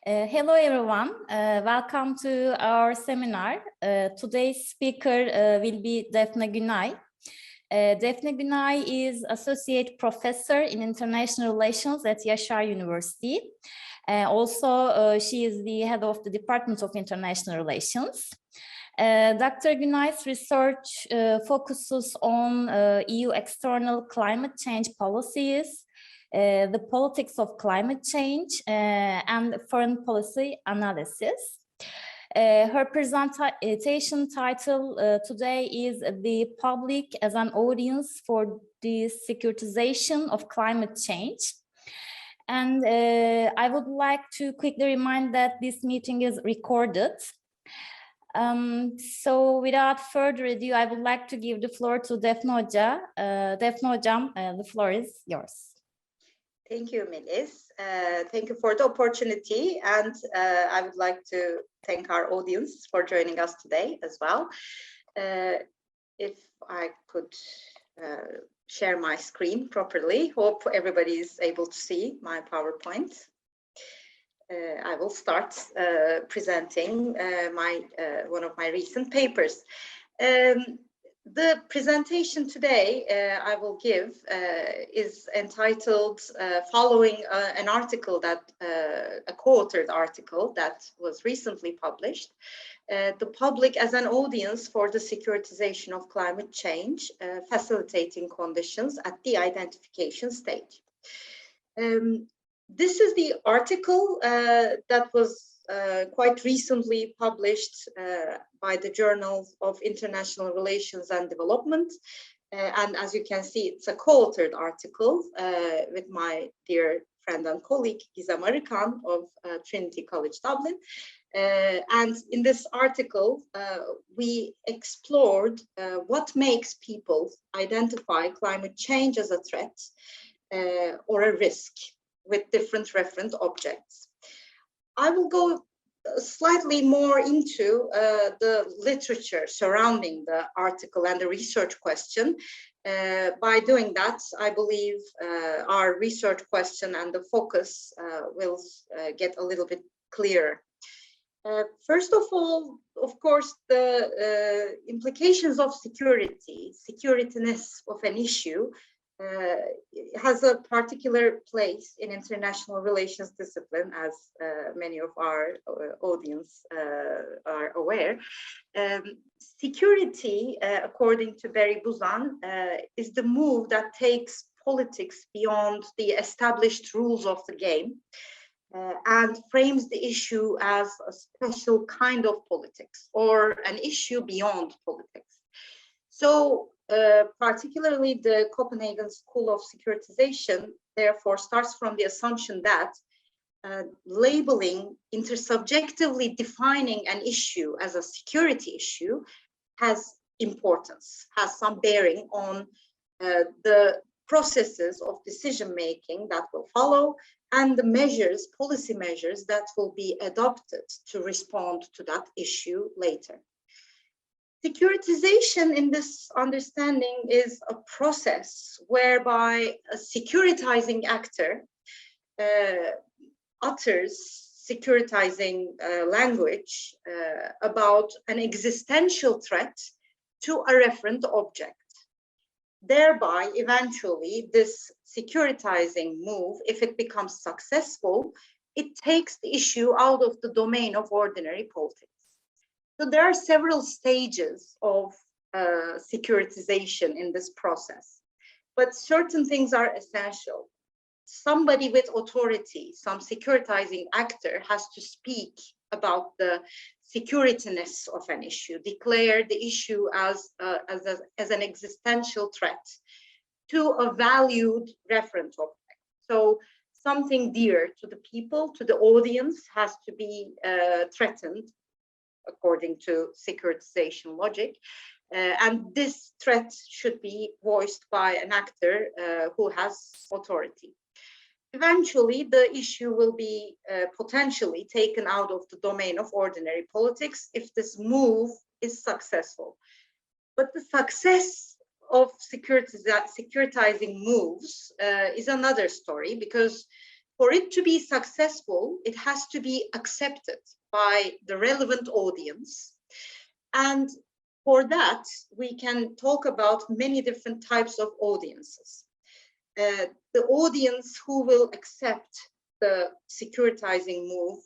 Hello everyone, welcome to our seminar. Today's speaker will be Defne Günay. Defne Günay is Associate Professor in International Relations at Yaşar University. Also, she is the head of the Department of International Relations. Dr. Günay's research focuses on EU external climate change policies, the politics of climate change, and foreign policy analysis. Her presentation title today is "The Public as an Audience for the Securitization of Climate Change." And I would like to quickly remind that this meeting is recorded. So without further ado, I would like to give the floor to Defne Hoca. Defne Hocam, the floor is yours. Thank you, Melis. Thank you for the opportunity, and I would like to thank our audience for joining us today as well. If I could share my screen properly, hope everybody is able to see my PowerPoint. I will start presenting one of my recent papers. The presentation today I will give is entitled following an article that a co-authored article that was recently published, "The Public as an Audience for the Securitization of Climate Change, Facilitating Conditions at the Identification Stage." This is the article that was quite recently published by the Journal of International Relations and Development. And as you can see, it's a co-authored article with my dear friend and colleague, Gizem Arıkan of Trinity College Dublin. And in this article, we explored what makes people identify climate change as a threat or a risk with different referent objects. I will go slightly more into the literature surrounding the article and the research question. By doing that, I believe our research question and the focus will get a little bit clearer. First of all, of course, the implications of securityness of an issue has a particular place in international relations discipline, as many of our audience are aware. Security, according to Barry Buzan, is the move that takes politics beyond the established rules of the game and frames the issue as a special kind of politics or an issue beyond politics. So particularly the Copenhagen School of Securitization, therefore, starts from the assumption that labeling, intersubjectively defining an issue as a security issue has importance, has some bearing on the processes of decision-making that will follow and the measures, policy measures that will be adopted to respond to that issue later. Securitization in this understanding is a process whereby a securitizing actor utters securitizing language about an existential threat to a referent object. Thereby, eventually, this securitizing move, if it becomes successful, it takes the issue out of the domain of ordinary politics. So there are several stages of securitization in this process, but certain things are essential. Somebody with authority, some securitizing actor, has to speak about the securityness of an issue, declare the issue as an existential threat to a valued reference object. So something dear to the people, to the audience, has to be threatened according to securitization logic. And this threat should be voiced by an actor who has authority. Eventually, the issue will be potentially taken out of the domain of ordinary politics if this move is successful. But the success of securitizing moves is another story, because for it to be successful, it has to be accepted by the relevant audience. And for that, we can talk about many different types of audiences. The audience who will accept the securitizing move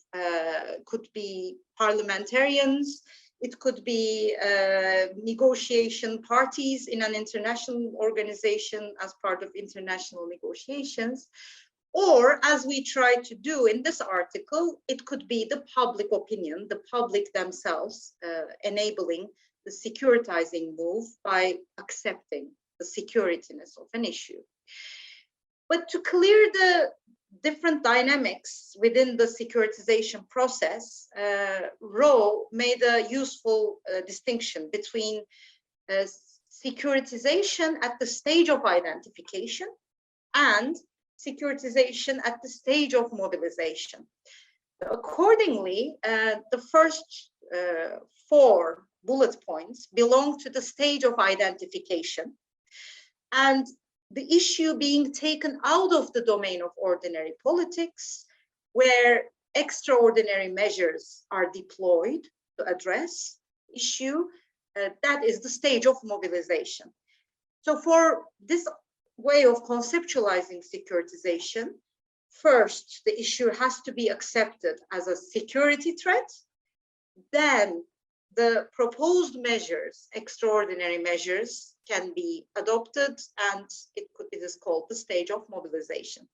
could be parliamentarians, it could be negotiation parties in an international organization as part of international negotiations, or as we try to do in this article, it could be the public opinion, the public themselves, enabling the securitizing move by accepting the securityness of an issue. But to clear the different dynamics within the securitization process, Rowe made a useful distinction between securitization at the stage of identification and securitization at the stage of mobilization. Accordingly, the first 4 bullet points belong to the stage of identification, and the issue being taken out of the domain of ordinary politics, where extraordinary measures are deployed to address the issue, that is the stage of mobilization. So for this way of conceptualizing securitization, first, the issue has to be accepted as a security threat. Then the proposed measures, extraordinary measures, can be adopted, and it is called the stage of mobilization.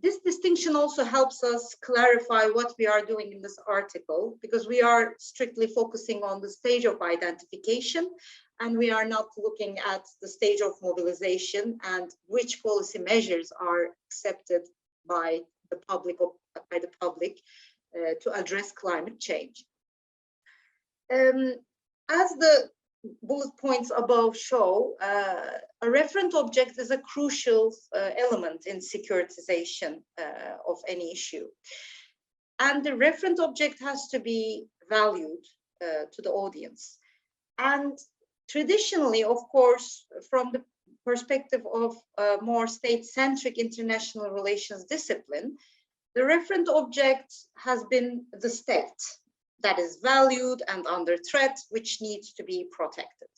This distinction also helps us clarify what we are doing in this article, because we are strictly focusing on the stage of identification, and we are not looking at the stage of mobilization and which policy measures are accepted by the public to address climate change. As the bullet points above show, a referent object is a crucial element in securitization of any issue. And the referent object has to be valued to the audience. And traditionally, of course, from the perspective of a more state-centric international relations discipline, the referent object has been the state that is valued and under threat, which needs to be protected.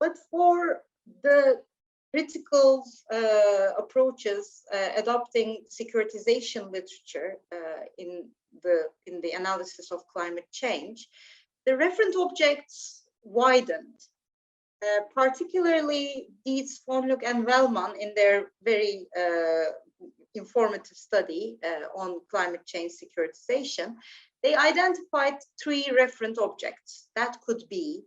But for the critical approaches adopting securitization literature in the analysis of climate change, the referent objects widened. Particularly Dietz, Vonluk, and Wellman in their very informative study on climate change securitization, they identified 3 referent objects that could be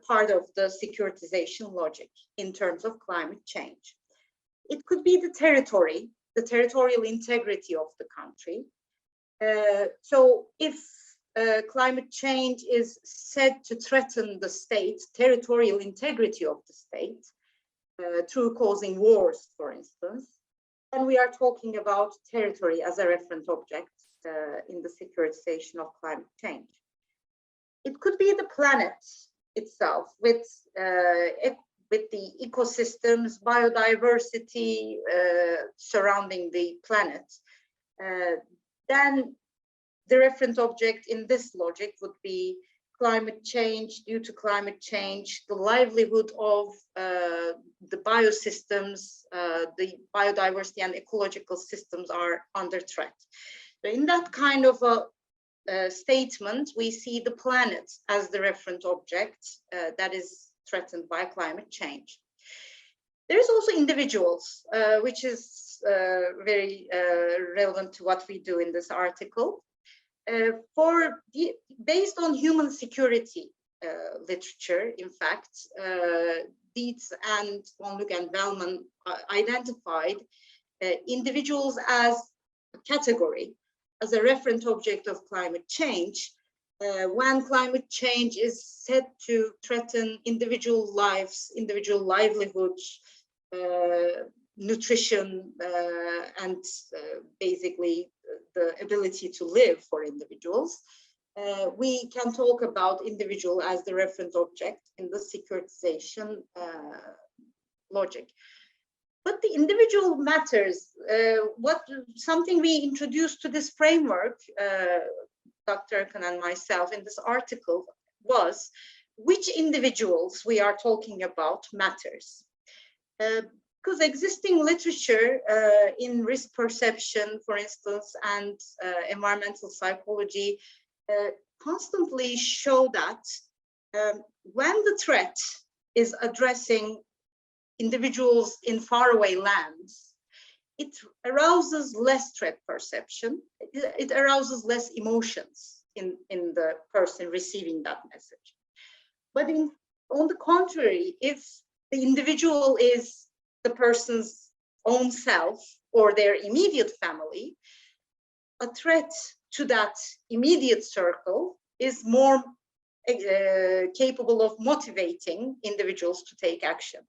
part of the securitization logic in terms of climate change. It could be the territory, the territorial integrity of the country. So if climate change is said to threaten the state, territorial integrity of the state, through causing wars, for instance, then we are talking about territory as a referent object in the securitization of climate change. It could be the planet itself with the ecosystems, biodiversity surrounding the planet. Then the referent object in this logic would be climate change. Due to climate change, the livelihood of the biosystems, the biodiversity and ecological systems are under threat. So in that kind of a statement, we see the planet as the referent object that is threatened by climate change. There is also individuals, which is very relevant to what we do in this article. Based on human security literature, in fact, Dietz and Vonluk and Wellman identified individuals as a category, as a referent object of climate change, when climate change is said to threaten individual lives, individual livelihoods, nutrition, and basically the ability to live for individuals. We can talk about individual as the reference object in the securitization logic. But the individual matters. Something we introduced to this framework, Dr. Erkan and myself in this article, was which individuals we are talking about matters. Because existing literature in risk perception, for instance, and environmental psychology constantly show that when the threat is addressing individuals in faraway lands, it arouses less threat perception, it arouses less emotions in the person receiving that message. But on the contrary, if the individual is the person's own self or their immediate family, a threat to that immediate circle is more capable of motivating individuals to take action.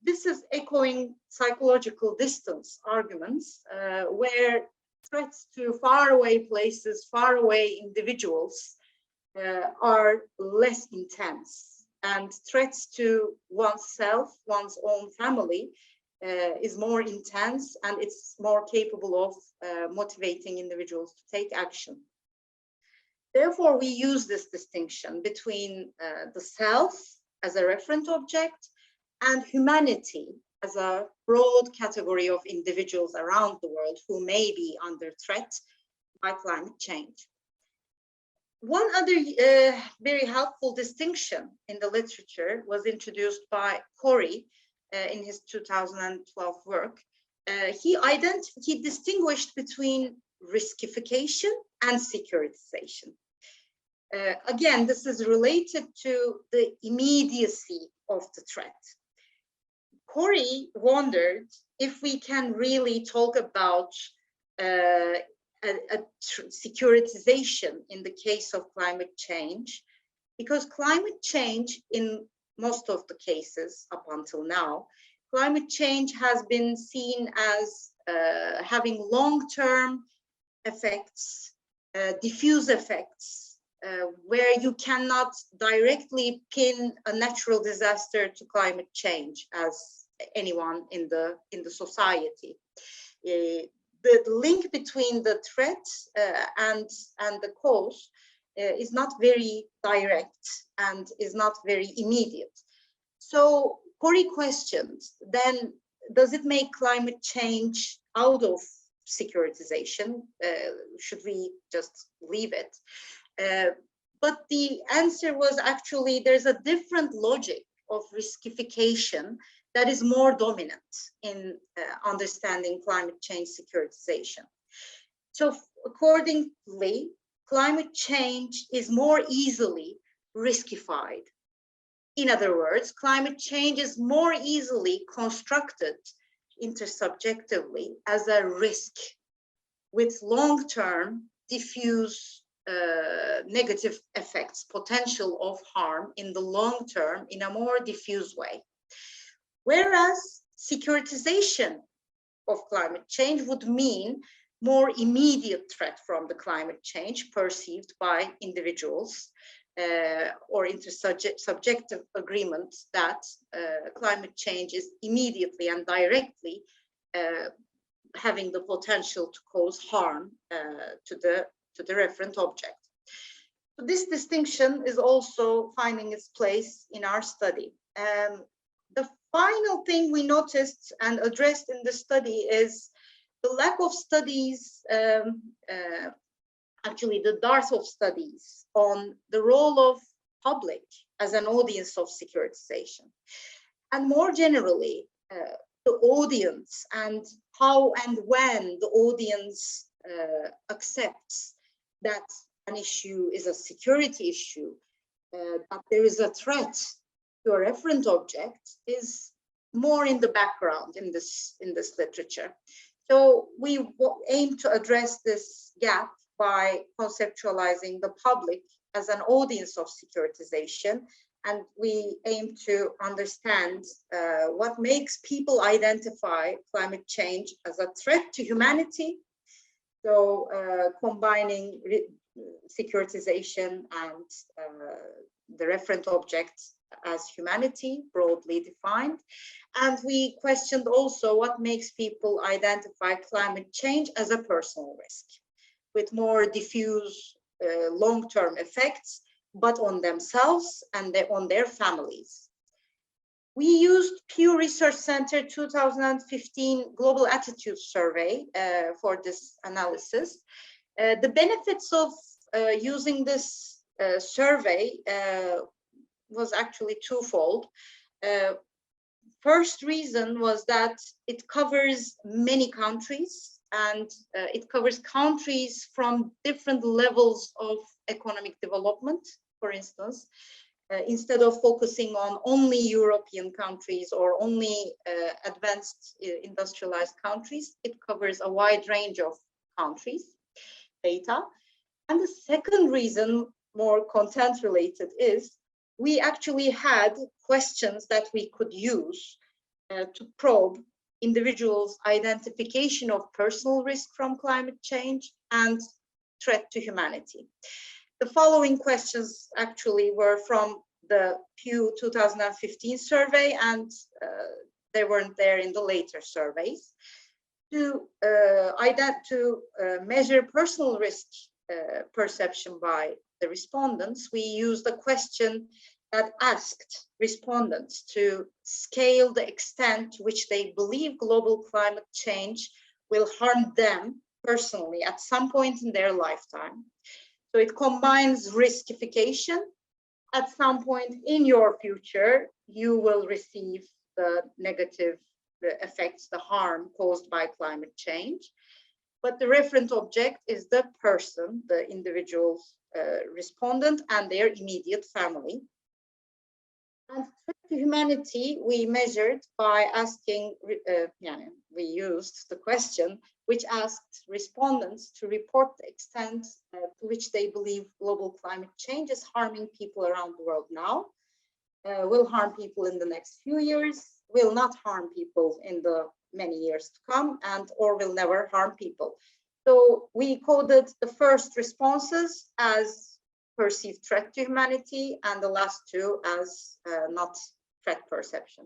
This is echoing psychological distance arguments, where threats to faraway places, faraway individuals are less intense, and threats to oneself, one's own family, is more intense, and it's more capable of motivating individuals to take action. Therefore, we use this distinction between the self as a referent object and humanity as a broad category of individuals around the world who may be under threat by climate change. One other very helpful distinction in the literature was introduced by Corey in his 2012 work. He distinguished between riskification and securitization. Again, this is related to the immediacy of the threat. Corey wondered if we can really talk about securitization in the case of climate change, because climate change, in most of the cases up until now, climate change has been seen as having long-term effects, diffuse effects, where you cannot directly pin a natural disaster to climate change as anyone in the society. The link between the threat and the cause is not very direct and is not very immediate. So Corey questioned, then does it make climate change out of securitization? Should we just leave it? But the answer was actually there's a different logic of riskification that is more dominant in understanding climate change securitization. So accordingly, climate change is more easily riskified. In other words, climate change is more easily constructed intersubjectively as a risk with long-term diffuse negative effects, potential of harm in the long term in a more diffuse way. Whereas securitization of climate change would mean more immediate threat from the climate change perceived by individuals or intersubjective agreements that climate change is immediately and directly having the potential to cause harm to the referent object. So this distinction is also finding its place in our study. The final thing we noticed and addressed in the study is the lack of studies, actually the dearth of studies on the role of public as an audience of securitization. And more generally, the audience and how and when the audience accepts that an issue is a security issue, that there is a threat to a referent object is more in the background in this literature. So we aim to address this gap by conceptualizing the public as an audience of securitization, and we aim to understand what makes people identify climate change as a threat to humanity. So combining securitization and the referent object as humanity, broadly defined. And we questioned also what makes people identify climate change as a personal risk, with more diffuse long-term effects, but on themselves and on their families. We used Pew Research Center 2015 Global Attitude Survey for this analysis. The benefits of using this survey was actually twofold. First reason was that it covers many countries, and it covers countries from different levels of economic development. For instance, instead of focusing on only European countries or only advanced industrialized countries, it covers a wide range of countries, data. And the second reason, more content related, is we actually had questions that we could use to probe individuals' identification of personal risk from climate change and threat to humanity. The following questions actually were from the Pew 2015 survey, and they weren't there in the later surveys. To measure personal risk perception by the respondents, we used a question that asked respondents to scale the extent to which they believe global climate change will harm them personally at some point in their lifetime. So it combines riskification. At some point in your future, you will receive the negative effects, the harm caused by climate change. But the referent object is the person, the individual respondent and their immediate family. And threat to humanity, we measured by asking, we used the question which asked respondents to report the extent to which they believe global climate change is harming people around the world now, will harm people in the next few years, will not harm people in the many years to come, and or will never harm people. So we coded the first responses as perceived threat to humanity and the last two as not threat perception.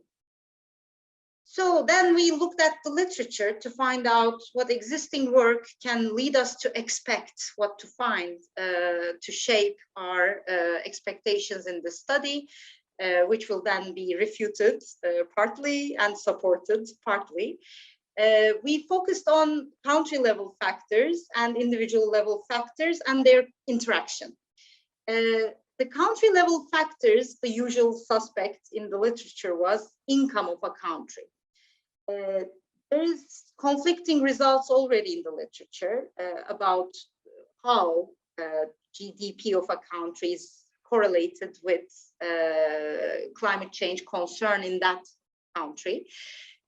So then we looked at the literature to find out what existing work can lead us to expect, what to find to shape our expectations in the study, which will then be refuted partly and supported partly. We focused on country level factors and individual level factors and their interaction. The country level factors, the usual suspect in the literature was income of a country. There is conflicting results already in the literature about how GDP of a country is correlated with climate change concern in that country.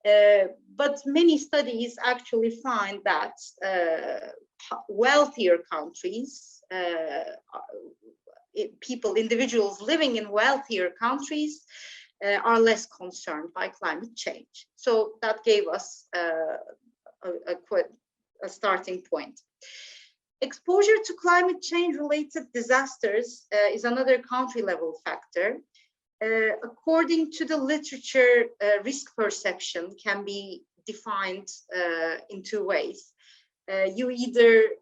But many studies actually find that wealthier countries, individuals living in wealthier countries are less concerned by climate change. So that gave us a starting point. Exposure to climate change related disasters is another country level factor. According to the literature, risk perception can be defined in two ways. You either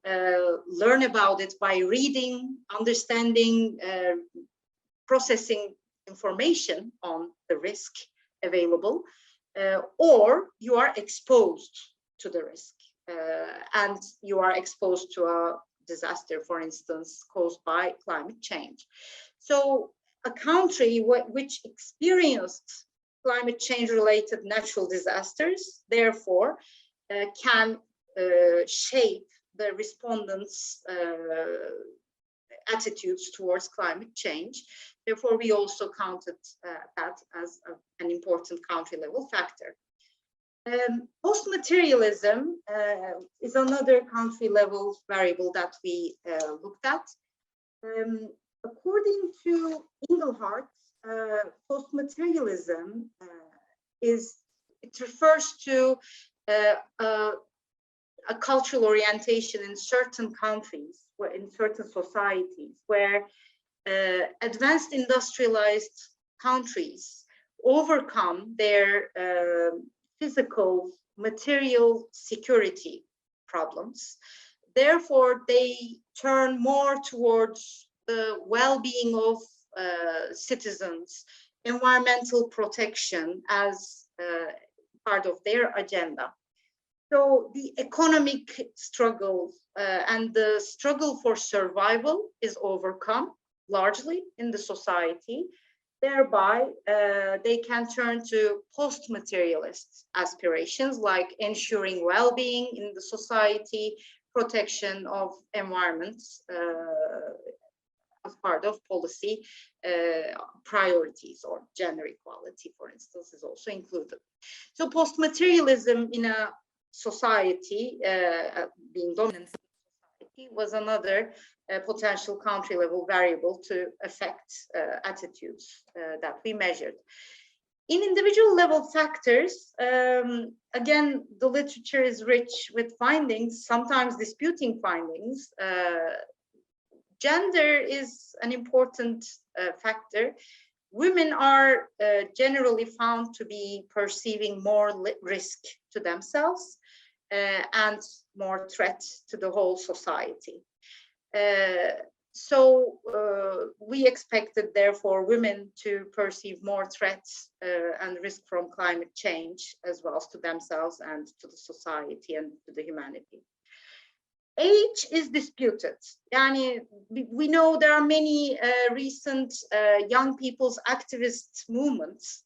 learn about it by reading, understanding, processing information on the risk available, or you are exposed to the risk and you are exposed to a disaster, for instance, caused by climate change. So a country which experienced climate change related natural disasters, therefore, can shape the respondents' attitudes towards climate change. Therefore, we also counted that as an important country level factor. Post-materialism is another country level variable that we looked at. According to Engelhardt, post-materialism refers to a cultural orientation in certain countries, in certain societies, where advanced industrialized countries overcome their physical, material security problems. Therefore, they turn more towards the well-being of citizens, environmental protection as part of their agenda. So the economic struggle and the struggle for survival is overcome largely in the society. Thereby, they can turn to post-materialist aspirations like ensuring well-being in the society, protection of environments as part of policy priorities, or gender equality, for instance, is also included. So post-materialism in a society, being dominant society, was another potential country-level variable to affect attitudes that we measured. In individual-level factors, again, the literature is rich with findings, sometimes disputing findings. Gender is an important factor. Women are generally found to be perceiving more risk to themselves and more threat to the whole society. So we expected, therefore, women to perceive more threats and risk from climate change, as well as to themselves and to the society and to the humanity. Age is disputed. Yani, we know there are many recent young people's activist movements.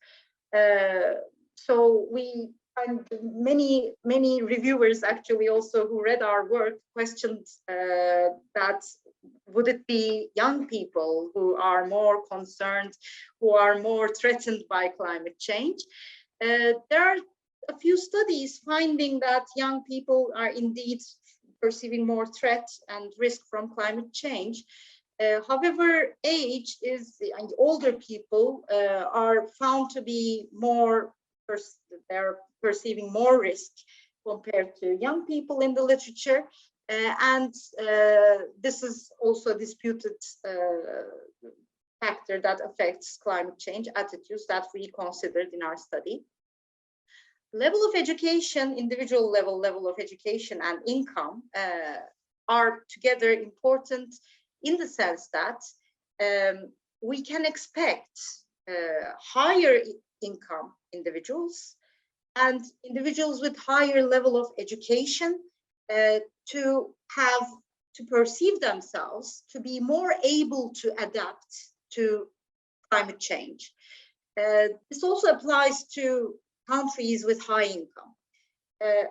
So we and many reviewers actually also who read our work questioned that would it be young people who are more concerned, who are more threatened by climate change? There are a few studies finding that young people are indeed perceiving more threat and risk from climate change. However, age is, and older people are found to be more, they're perceiving more risk compared to young people in the literature. And this is also a disputed factor that affects climate change attitudes that we considered in our study. Level of education, individual level of education and income are together important in the sense that we can expect higher income individuals and individuals with higher level of education to perceive themselves to be more able to adapt to climate change. This also applies to countries with high income.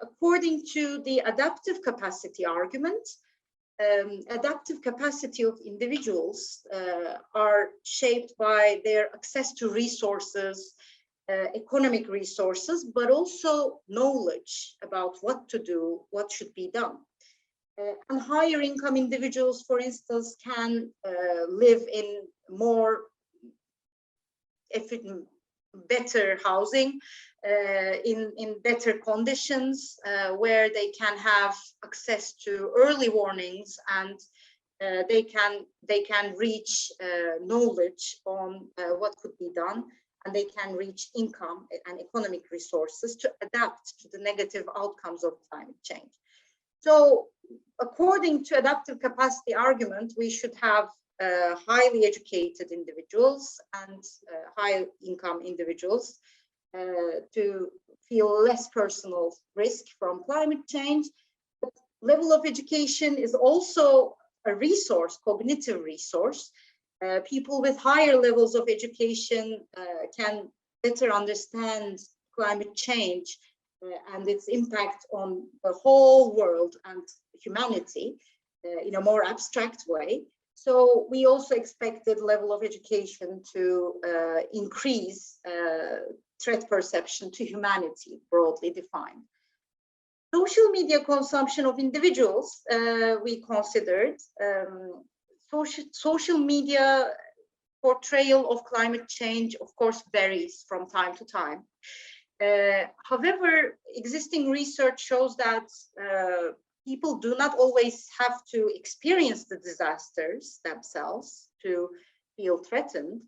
According to the adaptive capacity argument, adaptive capacity of individuals are shaped by their access to resources, economic resources, but also knowledge about what to do, what should be done. And higher income individuals, for instance, can live in more efficient, better housing, in better conditions, where they can have access to early warnings and they can reach knowledge on what could be done, and they can reach income and economic resources to adapt to the negative outcomes of climate change. So according to adaptive capacity argument, we should have highly educated individuals and high income individuals to feel less personal risk from climate change. But level of education is also a resource, cognitive resource. People with higher levels of education can better understand climate change and its impact on the whole world and humanity in a more abstract way. So we also expected level of education to increase threat perception to humanity, broadly defined. Social media consumption of individuals, we considered. Social media portrayal of climate change, of course, varies from time to time. However, existing research shows that people do not always have to experience the disasters themselves to feel threatened,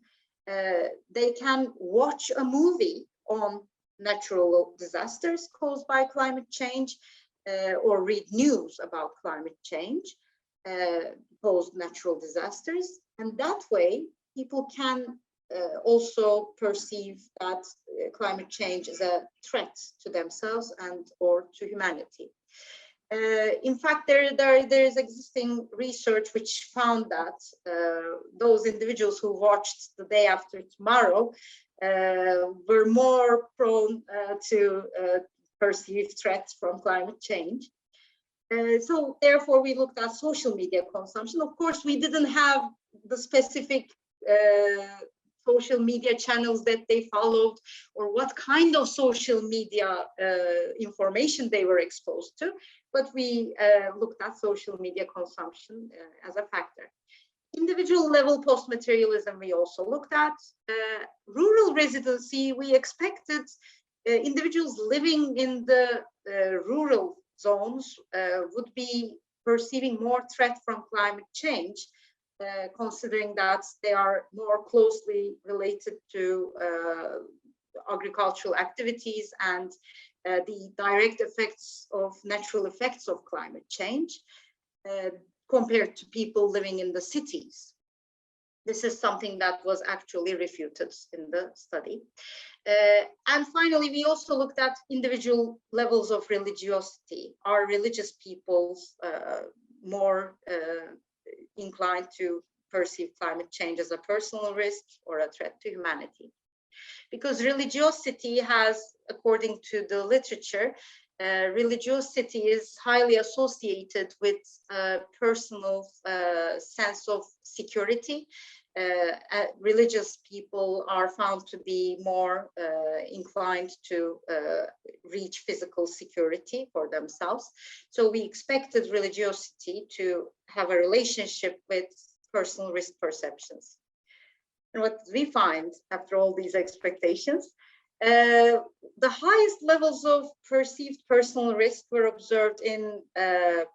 they can watch a movie on natural disasters caused by climate change, or read news about climate change caused natural disasters. And that way, people can also perceive that climate change is a threat to themselves and or to humanity. In fact, there is existing research which found that those individuals who watched The Day After Tomorrow were more prone to perceive threats from climate change. So therefore, we looked at social media consumption. Of course, we didn't have the specific social media channels that they followed, or what kind of social media information they were exposed to, but we looked at social media consumption as a factor. Individual level post-materialism we also looked at. Rural residency, we expected individuals living in the rural zones would be perceiving more threat from climate change, considering that they are more closely related to agricultural activities and the direct effects of natural effects of climate change compared to people living in the cities. This is something that was actually refuted in the study. And finally, we also looked at individual levels of religiosity. Are religious peoples more inclined to perceive climate change as a personal risk or a threat to humanity? Because religiosity has, according to the literature, religiosity is highly associated with a personal sense of security. Religious people are found to be more inclined to reach physical security for themselves. So we expected religiosity to have a relationship with personal risk perceptions. And what did we find after all these expectations? The highest levels of perceived personal risk were observed in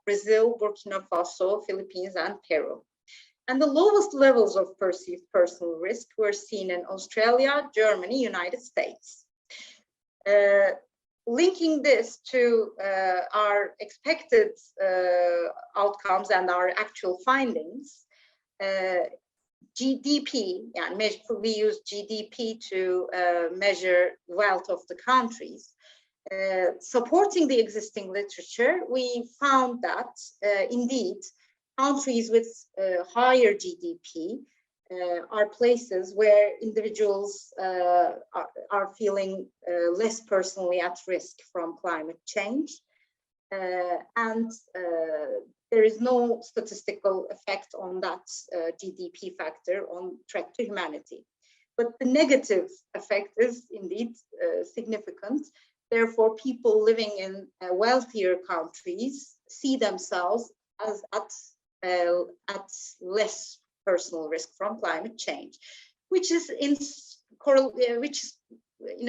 Brazil, Burkina Faso, Philippines, and Peru. And the lowest levels of perceived personal risk were seen in Australia, Germany, United States. Linking this to our expected outcomes and our actual findings, GDP, we use GDP to measure wealth of the countries. Supporting the existing literature, we found that indeed countries with higher GDP are places where individuals are feeling less personally at risk from climate change. And there is no statistical effect on that GDP factor on threat to humanity. But the negative effect is indeed significant. Therefore, people living in wealthier countries see themselves as at less personal risk from climate change, which is in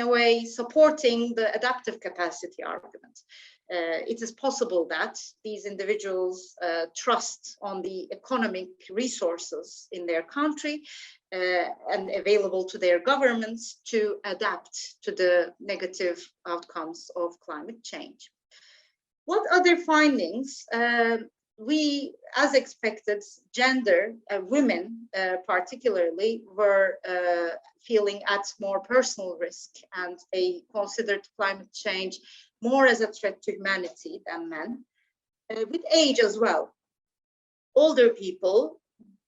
a way supporting the adaptive capacity argument. It is possible that these individuals trust on the economic resources in their country and available to their governments to adapt to the negative outcomes of climate change. What other findings? We, as expected, gender, women particularly, were feeling at more personal risk, and they considered climate change more as a threat to humanity than men, with age as well. Older people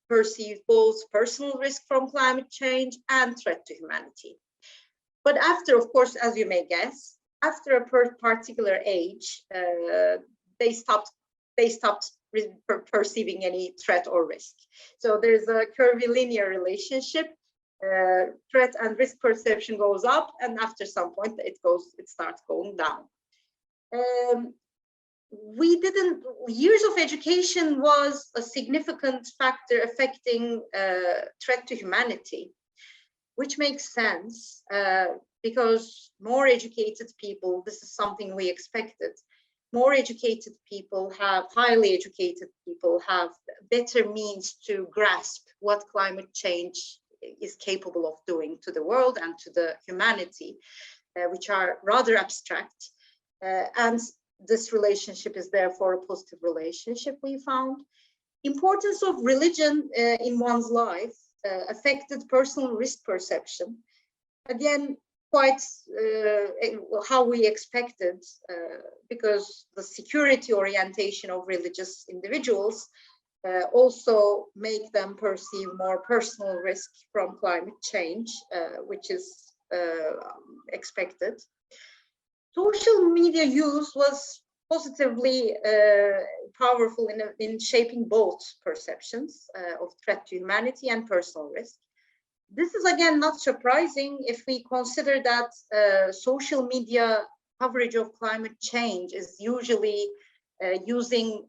perceive both personal risk from climate change and threat to humanity. But after, of course, as you may guess, after a particular age, they stopped perceiving any threat or risk. So there's a curvilinear relationship. Threat and risk perception goes up, and after some point it starts going down. Years of education was a significant factor affecting threat to humanity, which makes sense because more educated people, this is something we expected, more educated people highly educated people have better means to grasp what climate change is capable of doing to the world and to the humanity, which are rather abstract. And this relationship is therefore a positive relationship, we found. Importance of religion in one's life affected personal risk perception. Again, quite how we expected, because the security orientation of religious individuals also make them perceive more personal risk from climate change, which is expected. Social media use was positively powerful in shaping both perceptions of threat to humanity and personal risk. This is again not surprising if we consider that social media coverage of climate change is usually using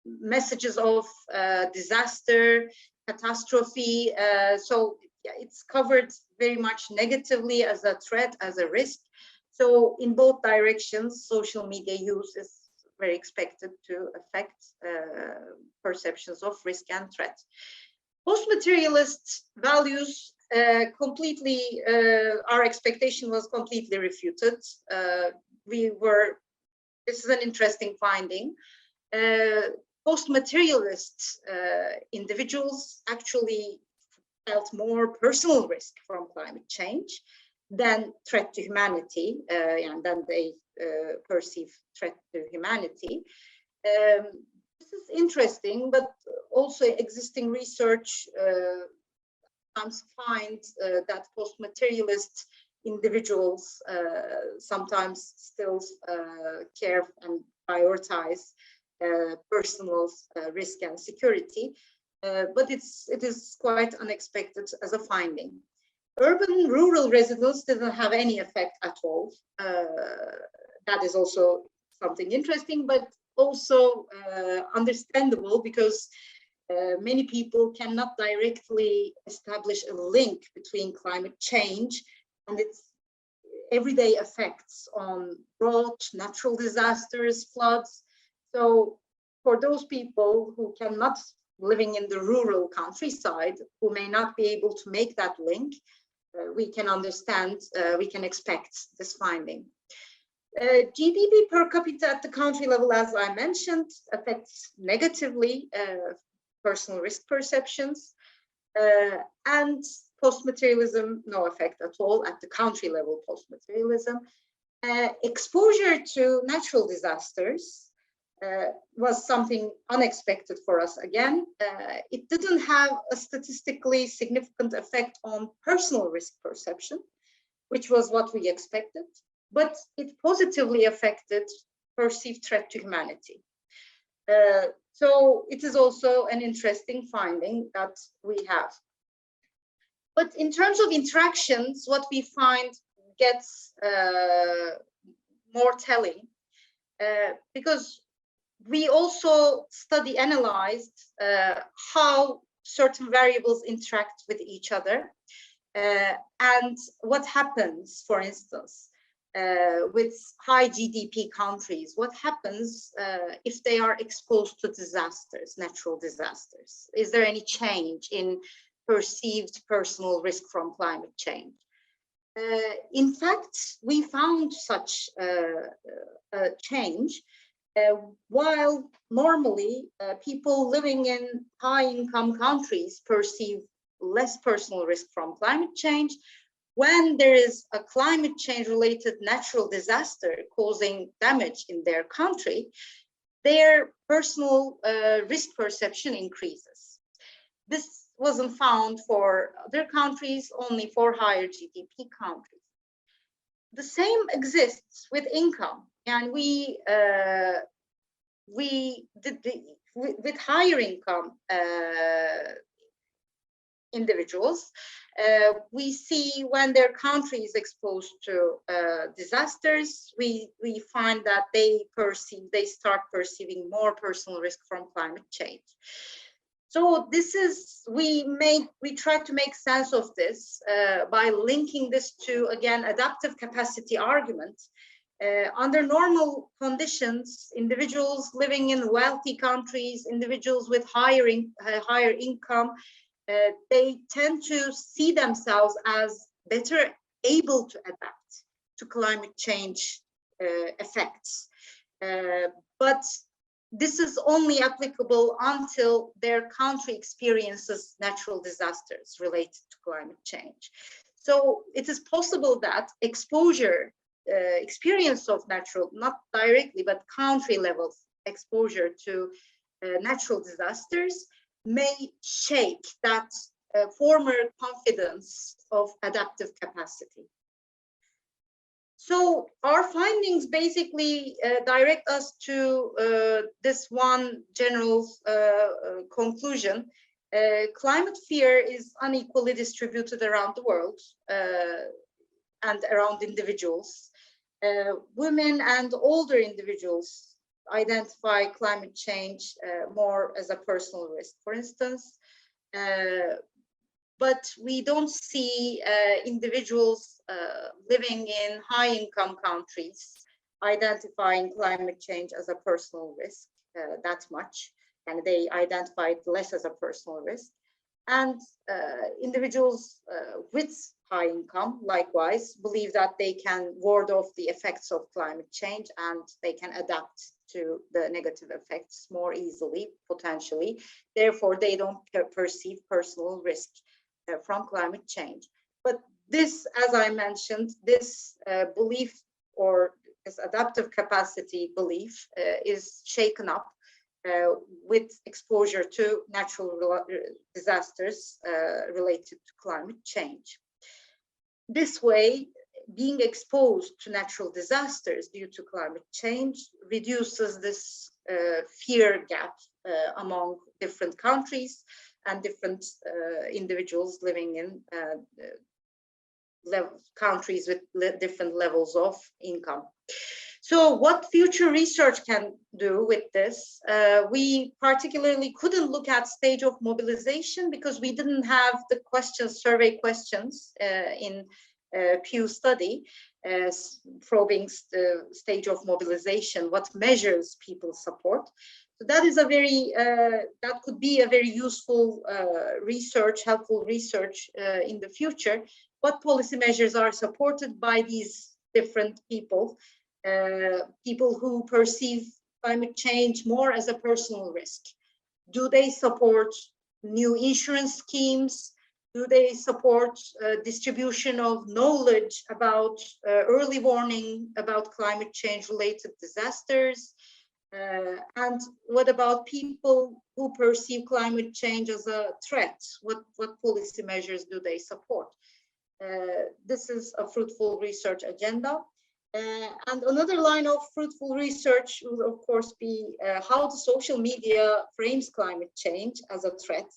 messages of disaster, catastrophe. So it's covered very much negatively as a threat, as a risk. So in both directions, social media use is very expected to affect perceptions of risk and threat. Post-materialist values completely, our expectation was completely refuted. This is an interesting finding. Post-materialist individuals actually felt more personal risk from climate change than threat to humanity, and then they perceive threat to humanity. This is interesting, but also existing research sometimes finds that post-materialist individuals sometimes still care and prioritize personal risk and security, but it is quite unexpected as a finding. Urban-rural residents didn't have any effect at all. That is also something interesting, but also understandable, because many people cannot directly establish a link between climate change and its everyday effects on drought, natural disasters, floods. So for those people who cannot, living in the rural countryside, who may not be able to make that link, we can understand, we can expect this finding. GDP per capita at the country level, as I mentioned, affects negatively personal risk perceptions, and post-materialism, no effect at all at the country level post-materialism. Exposure to natural disasters was something unexpected for us again. It didn't have a statistically significant effect on personal risk perception, which was what we expected, but it positively affected perceived threat to humanity. So it is also an interesting finding that we have. But in terms of interactions, what we find gets more telling, because we also analyzed how certain variables interact with each other, and what happens, for instance, with high GDP countries. What happens if they are exposed to disasters, natural disasters? Is there any change in perceived personal risk from climate change? In fact, we found such a change. While normally people living in high-income countries perceive less personal risk from climate change, when there is a climate change-related natural disaster causing damage in their country, their personal risk perception increases. This wasn't found for other countries, only for higher GDP countries. The same exists with income, and with higher income individuals, we see when their country is exposed to disasters, we find that they start perceiving more personal risk from climate change. So this is, we try to make sense of this by linking this to, again, adaptive capacity argument, Under normal conditions, individuals living in wealthy countries, individuals with higher income, they tend to see themselves as better able to adapt to climate change effects. But this is only applicable until their country experiences natural disasters related to climate change. So it is possible that experience of natural, not directly, but country level exposure to natural disasters may shake that former confidence of adaptive capacity. So our findings basically direct us to this one general conclusion. Climate fear is unequally distributed around the world and around individuals. Women and older individuals identify climate change more as a personal risk, for instance. But we don't see individuals living in high-income countries identifying climate change as a personal risk that much, and they identify it less as a personal risk. And individuals with high income, likewise, believe that they can ward off the effects of climate change and they can adapt to the negative effects more easily, potentially. Therefore, they don't perceive personal risk from climate change. But this, as I mentioned, this belief or this adaptive capacity belief is shaken up with exposure to natural disasters related to climate change. This way, being exposed to natural disasters due to climate change reduces this fear gap among different countries and different individuals living in countries with different levels of income. So what future research can do with this? We particularly couldn't look at stage of mobilization because we didn't have the questions, survey questions in Pew study, probing the stage of mobilization, what measures people support. So that is a very, that could be a very useful research, helpful research in the future. What policy measures are supported by these different people? People who perceive climate change more as a personal risk. Do they support new insurance schemes? Do they support distribution of knowledge about early warning about climate change related disasters? And what about people who perceive climate change as a threat? What policy measures do they support? This is a fruitful research agenda. And another line of fruitful research will, of course, be how the social media frames climate change as a threat.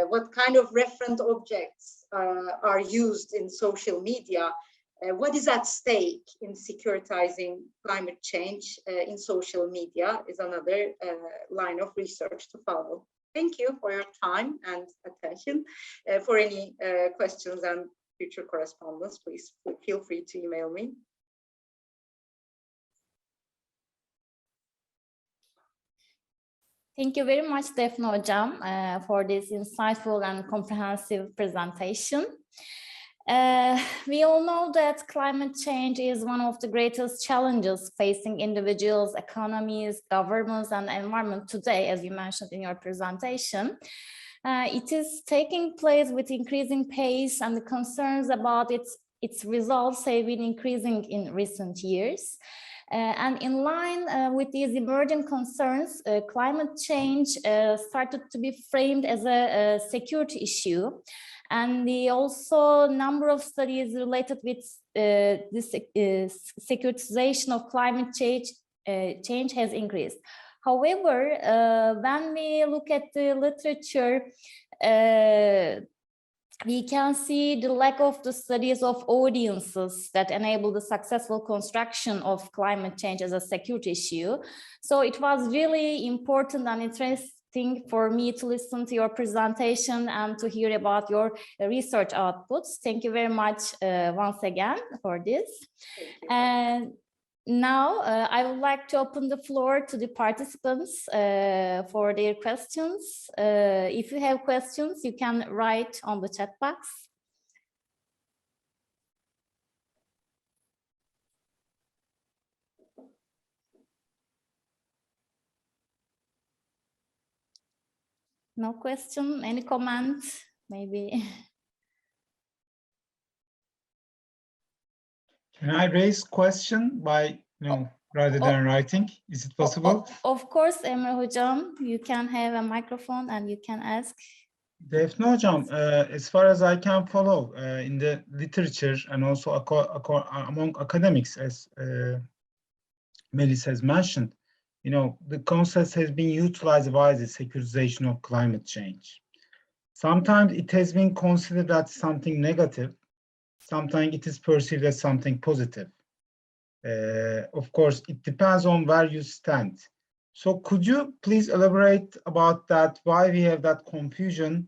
What kind of referent objects are used in social media? What is at stake in securitizing climate change in social media is another line of research to follow. Thank you for your time and attention. For any questions and future correspondence, please feel free to email me. Thank you very much, Defne Hocam, for this insightful and comprehensive presentation. We all know that climate change is one of the greatest challenges facing individuals, economies, governments, and the environment today, as you mentioned in your presentation. It is taking place with increasing pace, and the concerns about its results have been increasing in recent years. And in line with these emerging concerns, climate change started to be framed as a security issue. And also number of studies related with this securitization of climate change has increased. However, when we look at the literature, we can see the lack of the studies of audiences that enable the successful construction of climate change as a security issue. So it was really important and interesting for me to listen to your presentation and to hear about your research outputs. Thank you very much once again for this. And Now, I would like to open the floor to the participants for their questions. If you have questions, you can write on the chat box. No question, any comment, maybe? Can I raise question by, rather than writing? Is it possible? Of course, Emre Hocam, you can have a microphone and you can ask. Defne Hocam, as far as I can follow in the literature and also among academics, as Melis has mentioned, the concept has been utilized by the securitization of climate change. Sometimes it has been considered as something negative. Sometimes it is perceived as something positive. Of course, it depends on where you stand. So could you please elaborate about that, why we have that confusion?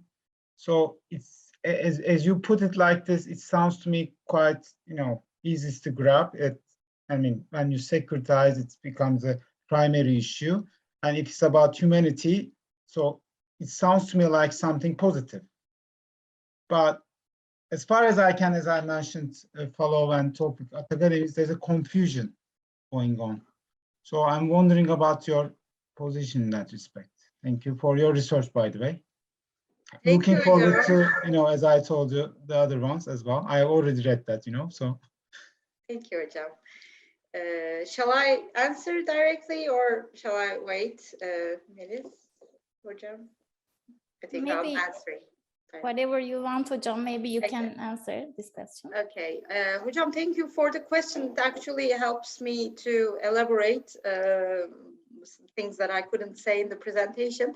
So it's, as you put it like this, it sounds to me quite, easy to grab it. I mean, when you securitize, it becomes a primary issue. And if it's about humanity, so it sounds to me like something positive. But as far as I can, as I mentioned, follow and topic academics, there's a confusion going on. So I'm wondering about your position in that respect. Thank you for your research, by the way. Looking forward to, as I told you, the other ones as well. I already read that, so. Thank you, Hocam. Shall I answer directly or shall I wait, Melis, Hocam? I think Maybe I'm answering. Whatever you want, Hocam, maybe you can answer this question. Okay, Hocam, thank you for the question. It actually helps me to elaborate some things that I couldn't say in the presentation.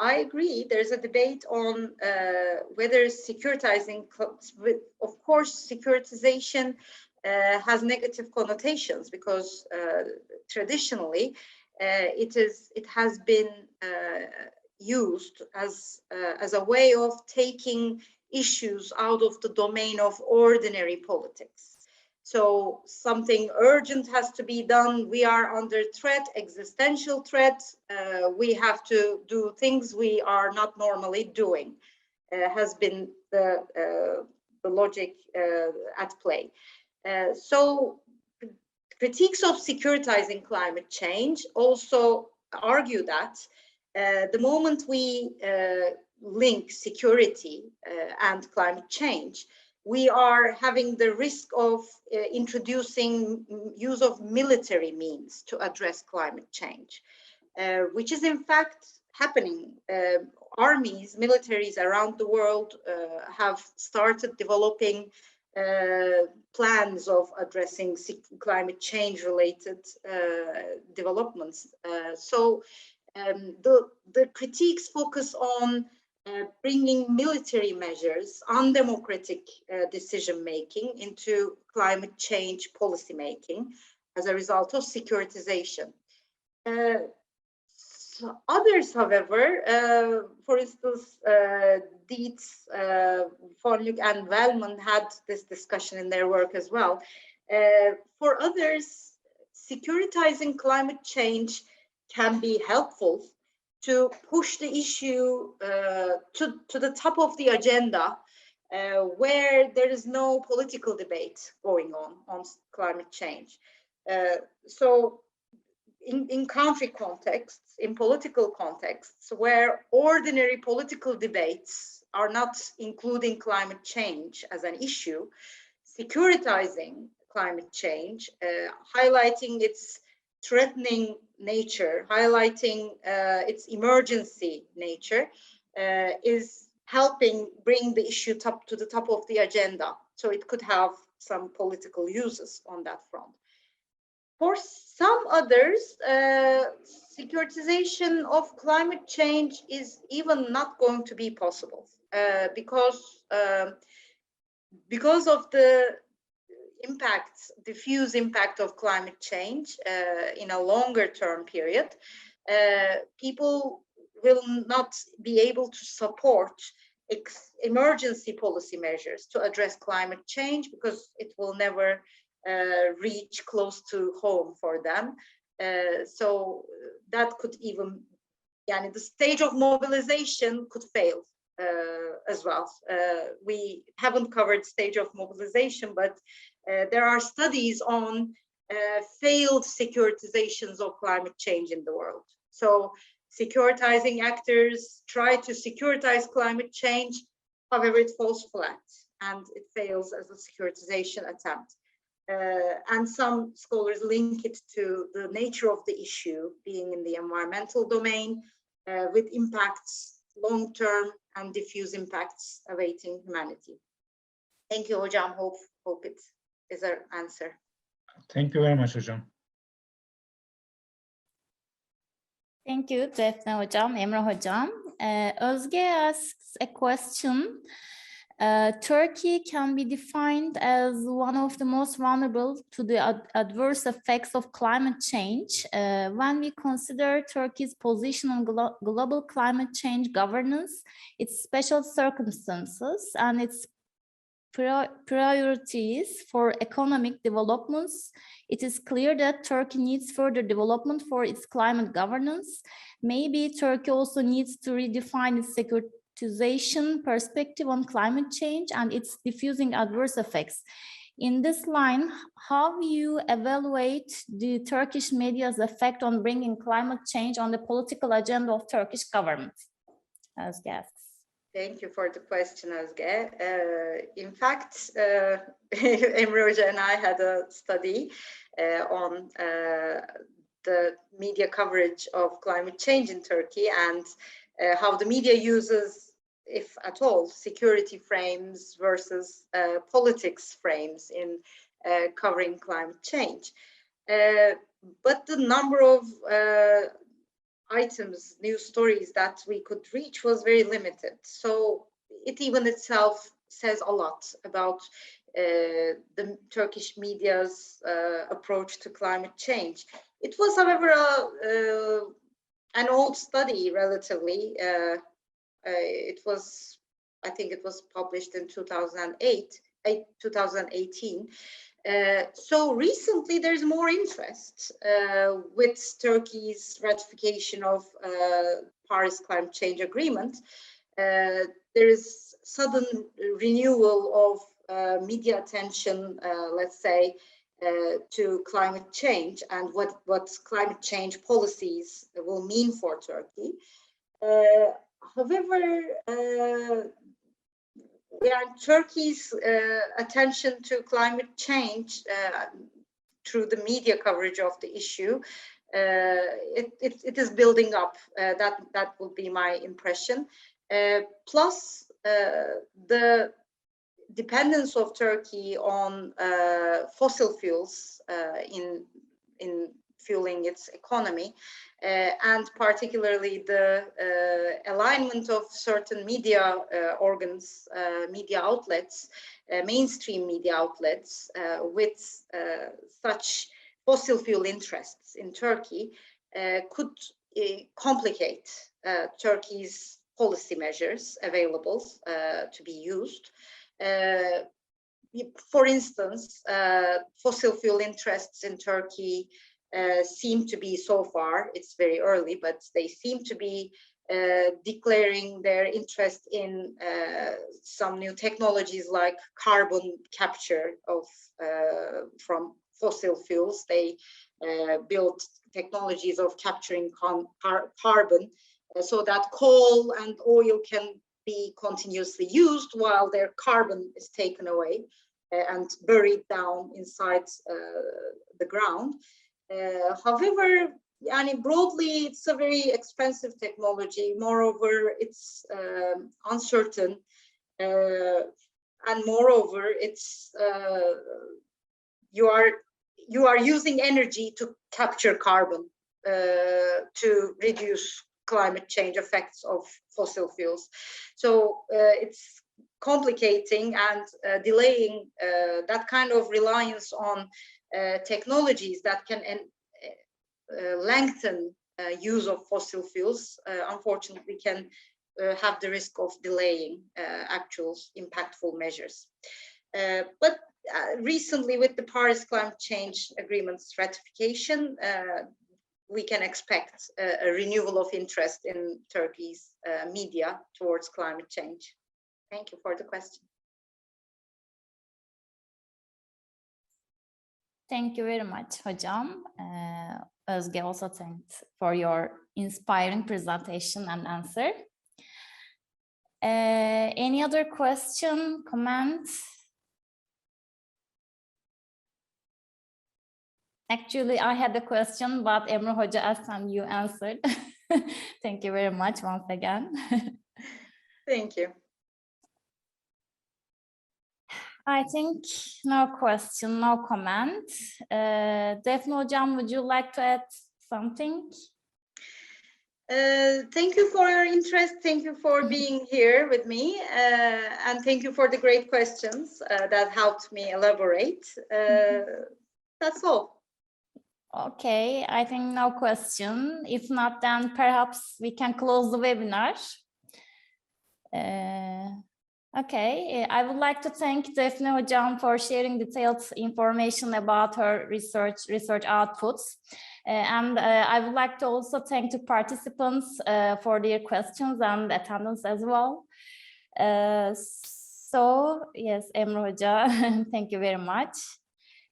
I agree, there's a debate on whether securitizing, of course, securitization has negative connotations because traditionally it has been used as a way of taking issues out of the domain of ordinary politics. So something urgent has to be done. We are under threat, existential threat. We have to do things we are not normally doing. Has been the logic at play. So critiques of securitizing climate change also argue that the moment we link security and climate change, we are having the risk of introducing use of military means to address climate change, which is in fact happening. Armies, militaries around the world have started developing plans of addressing climate change related developments. So the critiques focus on bringing military measures, undemocratic decision-making into climate change policy-making as a result of securitization. So others, however, for instance, Dietz, Vonluk and Wellman had this discussion in their work as well. For others, securitizing climate change can be helpful to push the issue to the top of the agenda, where there is no political debate going on climate change. So in country contexts, in political contexts, where ordinary political debates are not including climate change as an issue, securitizing climate change, highlighting its threatening nature, highlighting its emergency nature, is helping bring the issue to the top of the agenda. So it could have some political uses on that front. For some others, securitization of climate change is even not going to be possible because of the diffuse impact of climate change in a longer term period. People will not be able to support emergency policy measures to address climate change because it will never reach close to home for them. So that could even, the stage of mobilization could fail as well. We haven't covered stage of mobilization, but there are studies on failed securitizations of climate change in the world. So securitizing actors try to securitize climate change, however, it falls flat and it fails as a securitization attempt. And some scholars link it to the nature of the issue being in the environmental domain with impacts, long-term and diffuse impacts awaiting humanity. Thank you, Hocam. Hope it is an answer. Thank you very much, Hocam. Thank you, Defne Hocam, Emre Hocam. Özge asks a question. Turkey can be defined as one of the most vulnerable to the adverse effects of climate change. When we consider Turkey's position on global climate change governance, its special circumstances, and its priorities for economic developments, it is clear that Turkey needs further development for its climate governance. Maybe Turkey also needs to redefine its securitization perspective on climate change and its diffusing adverse effects. In this line, how you evaluate the Turkish media's effect on bringing climate change on the political agenda of Turkish government? As guests. Thank you for the question, Özge. In fact, Emre Hoca and I had a study on the media coverage of climate change in Turkey and how the media uses, if at all, security frames versus politics frames in covering climate change. But the number of items, news stories that we could reach was very limited. So it even itself says a lot about the Turkish media's approach to climate change. It was, however, an old study relatively. I think it was published in 2018. So recently there's more interest with Turkey's ratification of Paris Climate Change Agreement. There is sudden renewal of media attention, let's say, to climate change and what climate change policies will mean for Turkey. However, Turkey's attention to climate change through the media coverage of the issue, it is building up. That would be my impression. Plus, the dependence of Turkey on fossil fuels in fueling its economy, and particularly the alignment of certain media organs, media outlets, mainstream media outlets with such fossil fuel interests in Turkey could complicate Turkey's policy measures available to be used. For instance, fossil fuel interests in Turkey seem to be, so far, it's very early, but they seem to be declaring their interest in some new technologies like carbon capture from fossil fuels. They built technologies of capturing carbon so that coal and oil can be continuously used while their carbon is taken away and buried down inside the ground. However, broadly, it's a very expensive technology. Moreover, it's uncertain, and moreover, it's you are using energy to capture carbon to reduce climate change effects of fossil fuels. So it's complicating and delaying that kind of reliance on technologies that can lengthen use of fossil fuels, unfortunately can have the risk of delaying actual impactful measures. But recently with the Paris Climate Change Agreement's ratification, we can expect a renewal of interest in Turkey's media towards climate change. Thank you for the question. Thank you very much, hocam. Özge also thanked for your inspiring presentation and answer. Any other question, comment? Actually, I had a question, but Emre Hoca asked and you answered. Thank you very much once again. Thank you. I think no question, no comment. Defne hocam, would you like to add something? Thank you for your interest. Thank you for being here with me. And thank you for the great questions that helped me elaborate. That's all. Okay, I think no question. If not, then perhaps we can close the webinar. Okay, I would like to thank Defne hocam for sharing detailed information about her research outputs. And I would like to also thank the participants for their questions and attendance as well. So, yes, Emre Hoca, thank you very much.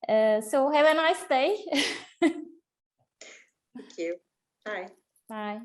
So have a nice day. Thank you. Bye. Bye.